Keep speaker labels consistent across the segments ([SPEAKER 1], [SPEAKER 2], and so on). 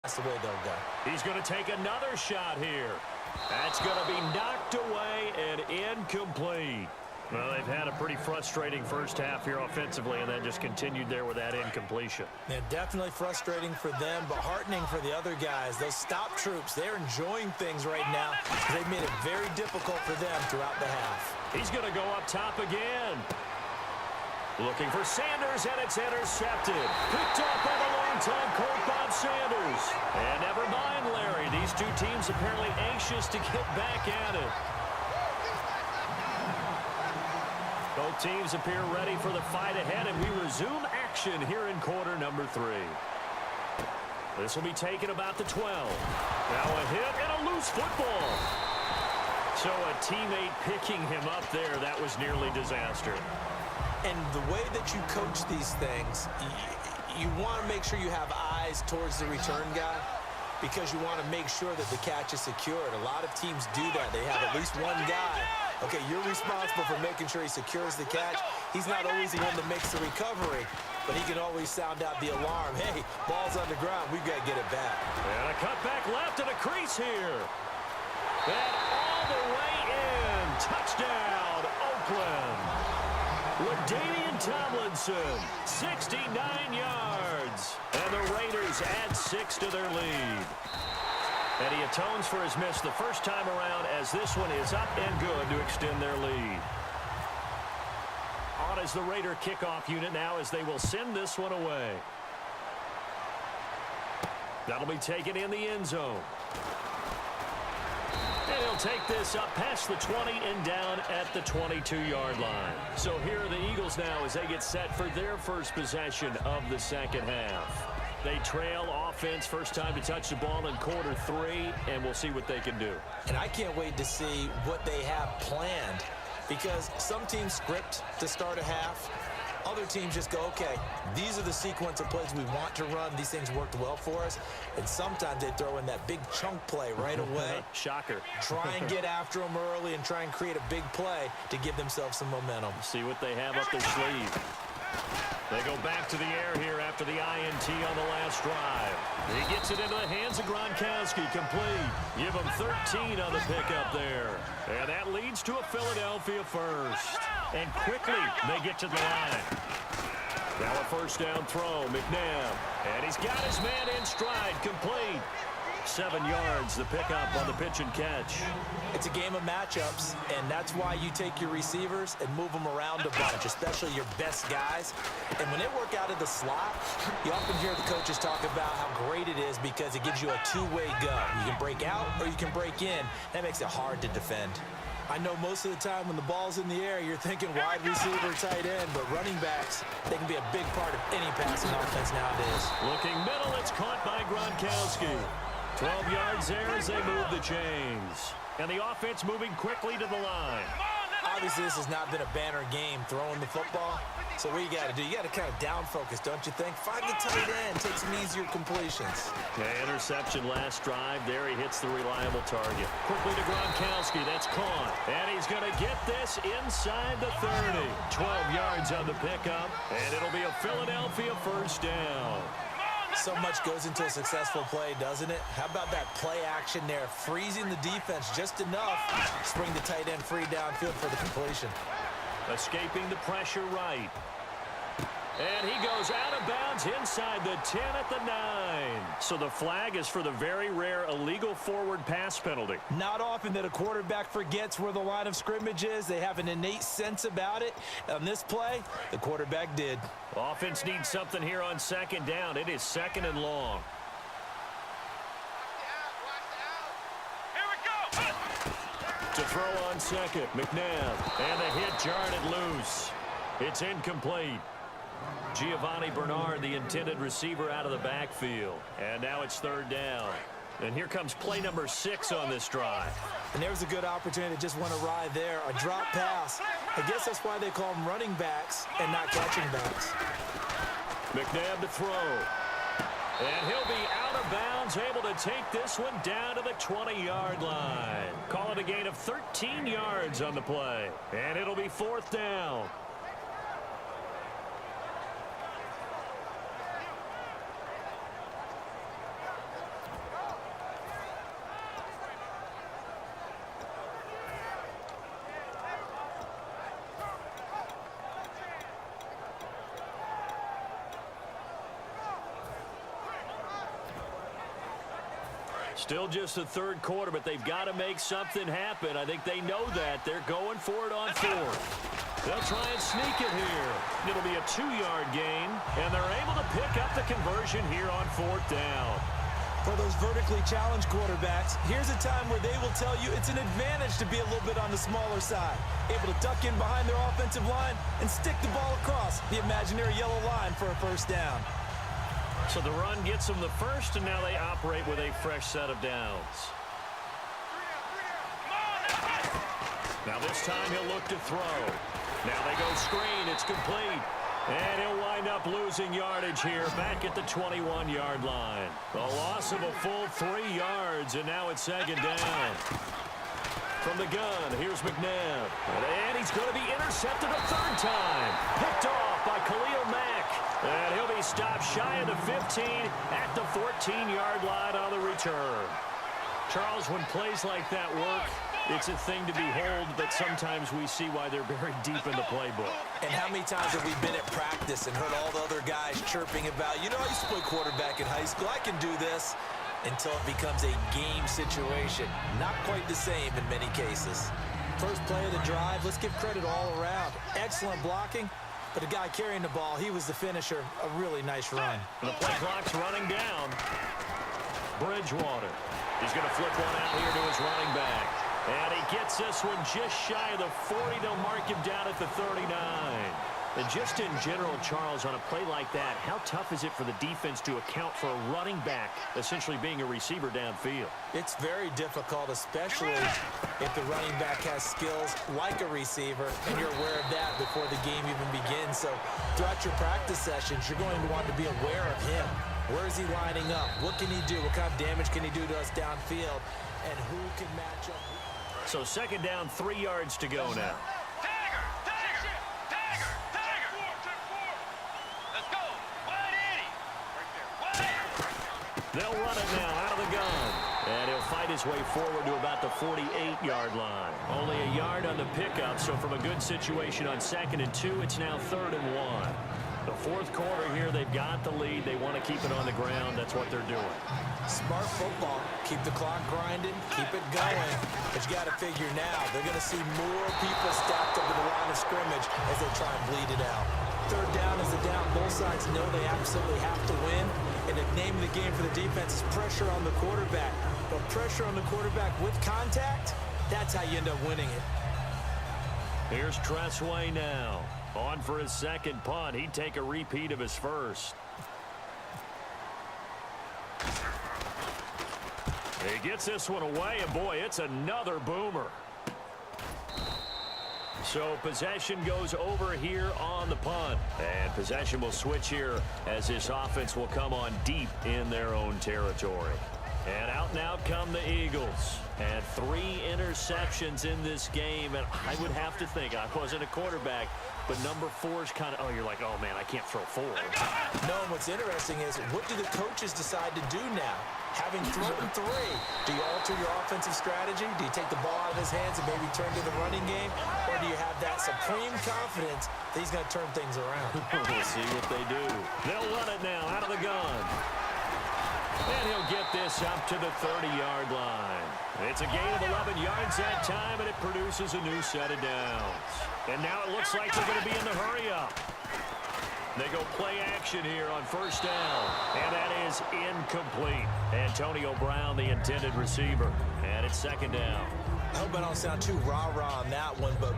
[SPEAKER 1] That's the way they'll go.
[SPEAKER 2] He's going to take another shot here. That's going to be knocked away and incomplete. Well, they've had a pretty frustrating first half here offensively, and then just continued there with that incompletion.
[SPEAKER 1] Yeah, definitely frustrating for them, but heartening for the other guys. Those stop troops, they're enjoying things right now. They've made it very difficult for them throughout the half.
[SPEAKER 2] He's going to go up top again. Looking for Sanders, and it's intercepted. Picked up by the long-time Colt Bob Sanders. And never mind, Larry. These two teams apparently anxious to get back at it. Both teams appear ready for the fight ahead, and we resume action here in quarter number 3. This will be taken about the 12. Now a hit and a loose football. So a teammate picking him up there, that was nearly disaster.
[SPEAKER 1] And the way that you coach these things, you want to make sure you have eyes towards the return guy because you want to make sure that the catch is secured. A lot of teams do that. They have at least one guy. Okay, you're responsible for making sure he secures the catch. He's not always the one that makes the recovery, but he can always sound out the alarm. Hey, ball's on the ground. We've got to get it back.
[SPEAKER 2] And a cut back left and a crease here. And all the way in. Touchdown, Oakland. LaDainian Tomlinson, 69 yards. And the Raiders add 6 to their lead. And he atones for his miss the first time around as this one is up and good to extend their lead. On is the Raider kickoff unit now as they will send this one away. That'll be taken in the end zone. And he'll take this up past the 20 and down at the 22-yard line. So here are the Eagles now as they get set for their first possession of the second half. They trail offense, first time to touch the ball in quarter 3, and we'll see what they can do.
[SPEAKER 1] And I can't wait to see what they have planned because some teams script to start a half. Other teams just go, okay, these are the sequence of plays we want to run. These things worked well for us. And sometimes they throw in that big chunk play right away.
[SPEAKER 2] Shocker.
[SPEAKER 1] Try and get after them early and try and create a big play to give themselves some momentum.
[SPEAKER 2] See what they have up their sleeve. They go back to the air here after the INT on the last drive. He gets it into the hands of Gronkowski, complete. Give him 13 on the pickup there. And that leads to a Philadelphia first. And quickly, they get to the line. Now a first down throw, McNabb. And he's got his man in stride, complete. 7 yards, the pickup on the pitch and catch.
[SPEAKER 1] It's a game of matchups, and that's why you take your receivers and move them around a bunch, especially your best guys. And when they work out of the slot, you often hear the coaches talk about how great it is because it gives you a two-way go. You can break out or you can break in. That makes it hard to defend. I know most of the time when the ball's in the air, you're thinking wide receiver, tight end, but running backs, they can be a big part of any passing offense nowadays.
[SPEAKER 2] Looking middle, it's caught by Gronkowski. 12 yards there as they move the chains. And the offense moving quickly to the line.
[SPEAKER 1] Obviously, this has not been a banner game throwing the football. So what you got to do, you got to kind of down focus, don't you think? Find the tight end, take some easier completions.
[SPEAKER 2] Okay, interception last drive. There he hits the reliable target. Quickly to Gronkowski, that's caught. And he's going to get this inside the 30. 12 yards on the pickup, and it'll be a Philadelphia first down.
[SPEAKER 1] So much goes into a successful play, doesn't it? How about that play action there? Freezing the defense just enough to spring the tight end free downfield for the completion.
[SPEAKER 2] Escaping the pressure right. And he goes out of bounds inside the 10 at the 9. So the flag is for the very rare illegal forward pass penalty.
[SPEAKER 1] Not often that a quarterback forgets where the line of scrimmage is. They have an innate sense about it. On this play, the quarterback did.
[SPEAKER 2] Offense needs something here on second down. It is second and long. To throw on second, McNabb. And the hit jarred it loose. It's incomplete. Giovanni Bernard, the intended receiver, out of the backfield. And now it's third down. And here comes play number 6 on this drive.
[SPEAKER 1] And there's a good opportunity to just went awry there. A drop pass. I guess that's why they call them running backs and not catching backs.
[SPEAKER 2] McNabb to throw. And he'll be out of bounds, able to take this one down to the 20-yard line. Call it a gain of 13 yards on the play. And it'll be fourth down. Still just the third quarter, but they've got to make something happen. I think they know that. They're going for it on fourth. They'll try and sneak it here. It'll be a 2-yard gain, and they're able to pick up the conversion here on fourth down.
[SPEAKER 1] For those vertically challenged quarterbacks, here's a time where they will tell you it's an advantage to be a little bit on the smaller side. Able to duck in behind their offensive line and stick the ball across the imaginary yellow line for a first down.
[SPEAKER 2] So the run gets them the first, and now they operate with a fresh set of downs. Now this time he'll look to throw. Now they go screen. It's complete. And he'll wind up losing yardage here back at the 21-yard line. A loss of a full 3 yards, and now it's second down. From the gun, here's McNabb. And he's going to be intercepted a third time. Picked off by Khalil Mack. And he'll be stopped shy of the 15 at the 14-yard line on the return. Charles, when plays like that work, it's a thing to behold, but sometimes we see why they're very deep in the playbook.
[SPEAKER 1] And how many times have we been at practice and heard all the other guys chirping about, you know, I used to play quarterback in high school, I can do this, until it becomes a game situation. Not quite the same in many cases. First play of the drive, let's give credit all around. Excellent blocking, but the guy carrying the ball, he was the finisher. A really nice run.
[SPEAKER 2] The play clock's running down. Bridgewater. He's going to flip one out here to his running back. And he gets this one just shy of the 40. They'll mark him down at the 39. And just in general, Charles, on a play like that, how tough is it for the defense to account for a running back essentially being a receiver downfield?
[SPEAKER 1] It's very difficult, especially if the running back has skills like a receiver, and you're aware of that before the game even begins. So throughout your practice sessions, you're going to want to be aware of him. Where is he lining up? What can he do? What kind of damage can he do to us downfield? And who can match up?
[SPEAKER 2] So second down, 3 yards to go now. They'll run it now out of the gun. And he'll fight his way forward to about the 48-yard line. Only a yard on the pickup, so from a good situation on 2nd and 2, it's now 3rd and 1. The fourth quarter here, they've got the lead. They want to keep it on the ground. That's what they're doing.
[SPEAKER 1] Smart football. Keep the clock grinding. Keep it going. But you got to figure now, they're going to see more people stacked up at the line of scrimmage as they try and bleed it out. Third down is the down. Both sides know they absolutely have to win. And the name of the game for the defense is pressure on the quarterback. But pressure on the quarterback with contact, that's how you end up winning it.
[SPEAKER 2] Here's Tressway now. On for his second punt. He'd take a repeat of his first. He gets this one away, and boy, it's another boomer. So possession goes over here on the punt. And possession will switch here as this offense will come on deep in their own territory. And out now come the Eagles. And 3 interceptions in this game. And I would have to think, I wasn't a quarterback, but number 4 is kind of, oh, you're like, oh, man, I can't throw 4.
[SPEAKER 1] No, and what's interesting is, what do the coaches decide to do now? Having thrown 3, do you alter your offensive strategy? Do you take the ball out of his hands and maybe turn to the running game? Or do you have that supreme confidence that he's going to turn things around?
[SPEAKER 2] We'll see what they do. They'll run it now out of the gun. And he'll get this up to the 30-yard line. It's a gain of 11 yards that time, and it produces a new set of downs. And now it looks like they're going to be in the hurry-up. They go play action here on first down. And that is incomplete. Antonio Brown, the intended receiver. And it's second down.
[SPEAKER 1] I hope I don't sound too rah-rah on that one, but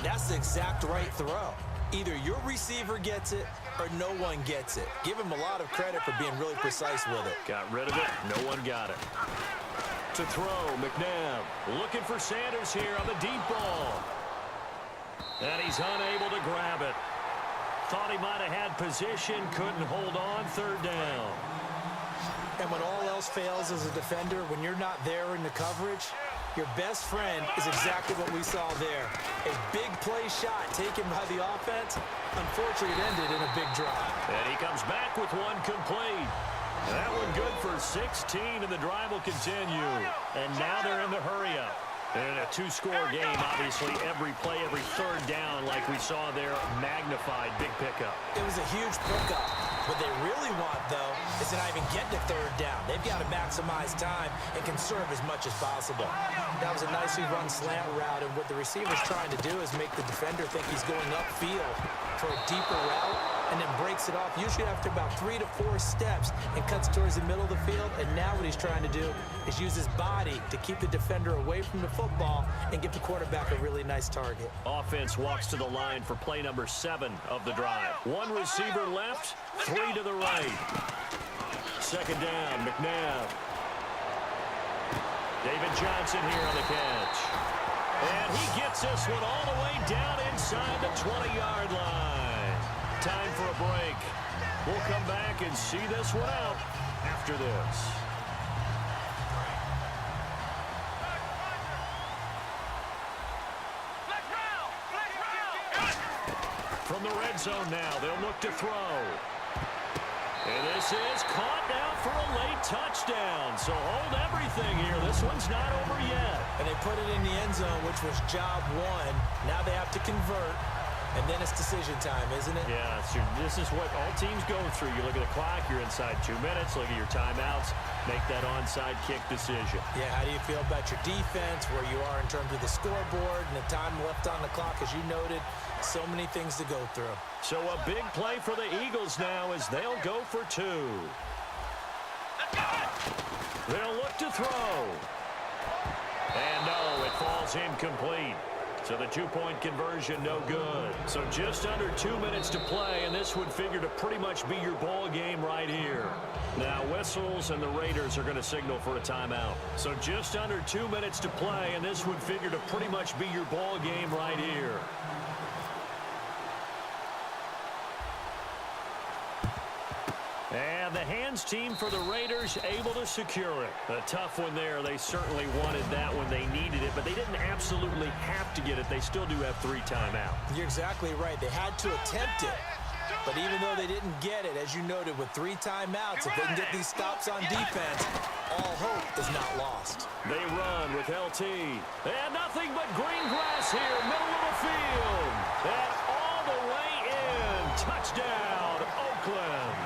[SPEAKER 1] that's the exact right throw. Either your receiver gets it or no one gets it. Give him a lot of credit for being really precise with it.
[SPEAKER 2] Got rid of it. No one got it. To throw, McNabb looking for Sanders here on the deep ball. And he's unable to grab it. Thought he might have had position, couldn't hold on, third down.
[SPEAKER 1] And when all else fails as a defender, when you're not there in the coverage, your best friend is exactly what we saw there. A big play shot taken by the offense. Unfortunately, it ended in a big drive.
[SPEAKER 2] And he comes back with one complete. That one good for 16, and the drive will continue. And now they're in the hurry-up. And a 2-score game, obviously, every play, every third down, like we saw there, magnified, big pickup.
[SPEAKER 1] It was a huge pickup. What they really want, though, is to not even get to third down. They've got to maximize time and conserve as much as possible. That was a nicely run slant route, and what the receiver's trying to do is make the defender think he's going upfield for a deeper route, and then breaks it off, usually after about 3 to 4 steps, and cuts towards the middle of the field. And now what he's trying to do is use his body to keep the defender away from the football and give the quarterback a really nice target.
[SPEAKER 2] Offense walks to the line for play number 7 of the drive. One receiver left, 3 to the right. Second down, McNabb. David Johnson here on the catch. And he gets this one all the way down inside the 20-yard line. Time for a break. We'll come back and see this one out after this. From the red zone now, they'll look to throw. And this is caught now for a late touchdown. So hold everything here. This one's not over yet.
[SPEAKER 1] And they put it in the end zone, which was job 1. Now they have to convert. And then it's decision time, isn't it?
[SPEAKER 2] Yeah, so this is what all teams go through. You look at the clock, you're inside 2 minutes, look at your timeouts, make that onside kick decision.
[SPEAKER 1] Yeah, how do you feel about your defense, where you are in terms of the scoreboard and the time left on the clock, as you noted? So many things to go through.
[SPEAKER 2] So a big play for the Eagles now as they'll go for 2. They'll look to throw. And no, it falls incomplete. So the 2-point conversion, no good. So just under 2 minutes to play, and this would figure to pretty much be your ball game right here. Now whistles, and the Raiders are going to signal for a timeout. So just under 2 minutes to play, and this would figure to pretty much be your ball game right here. And the hands team for the Raiders able to secure it. A tough one there. They certainly wanted that when they needed it, but they didn't absolutely have to get it. They still do have 3 timeouts.
[SPEAKER 1] You're exactly right. They had to attempt it. But even though they didn't get it, as you noted, with 3 timeouts, if they can get these stops on defense, all hope is not lost.
[SPEAKER 2] They run with LT. And nothing but green grass here, middle of the field. And all the way in. Touchdown, Oakland.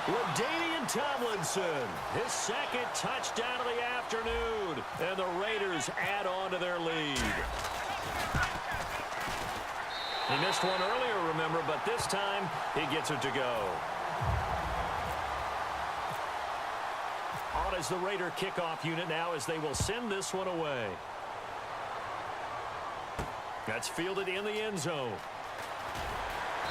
[SPEAKER 2] LaDainian Tomlinson, his 2nd touchdown of the afternoon, and the Raiders add on to their lead. He missed one earlier, remember, but this time he gets it to go. On is the Raider kickoff unit now as they will send this one away. That's fielded in the end zone.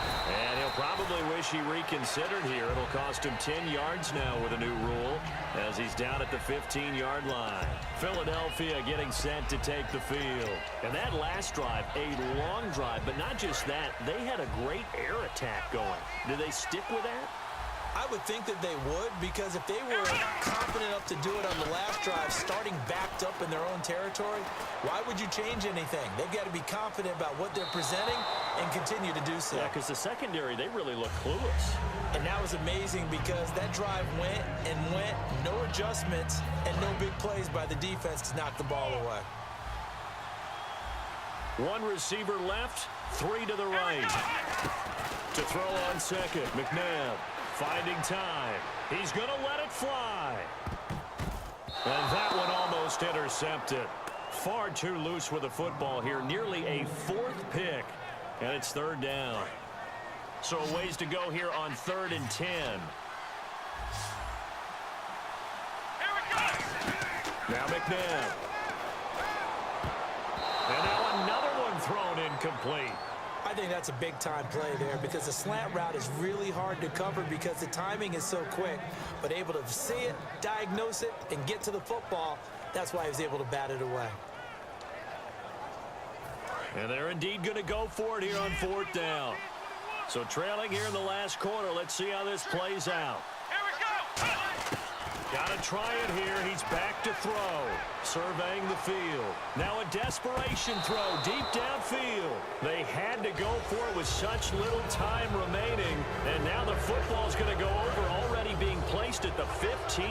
[SPEAKER 2] And he'll probably wish he reconsidered here. It'll cost him 10 yards now with a new rule as he's down at the 15-yard line. Philadelphia getting set to take the field. And that last drive, a long drive, but not just that. They had a great air attack going. Do they stick with that?
[SPEAKER 1] I would think that they would, because if they were confident enough to do it on the last drive, starting backed up in their own territory, why would you change anything? They've got to be confident about what they're presenting and continue to do so.
[SPEAKER 2] Yeah, because the secondary, they really look clueless.
[SPEAKER 1] And that was amazing because that drive went and went, no adjustments, and no big plays by the defense to knock the ball away.
[SPEAKER 2] One receiver left, 3 to the right. To throw on second, McNabb. Finding time. He's going to let it fly. And that one almost intercepted. Far too loose with the football here. Nearly a 4th pick. And it's 3rd down. So a ways to go here on 3rd and 10. Now McNabb. And now another one thrown incomplete.
[SPEAKER 1] I think that's a big-time play there because the slant route is really hard to cover because the timing is so quick. But able to see it, diagnose it, and get to the football, that's why he was able to bat it away.
[SPEAKER 2] And they're indeed going to go for it here on 4th down. So trailing here in the last quarter, let's see how this plays out. Got to try it here. He's back to throw. Surveying the field. Now a desperation throw deep downfield. They had to go for it with such little time remaining. And now the football's going to go over, already being placed at the 15.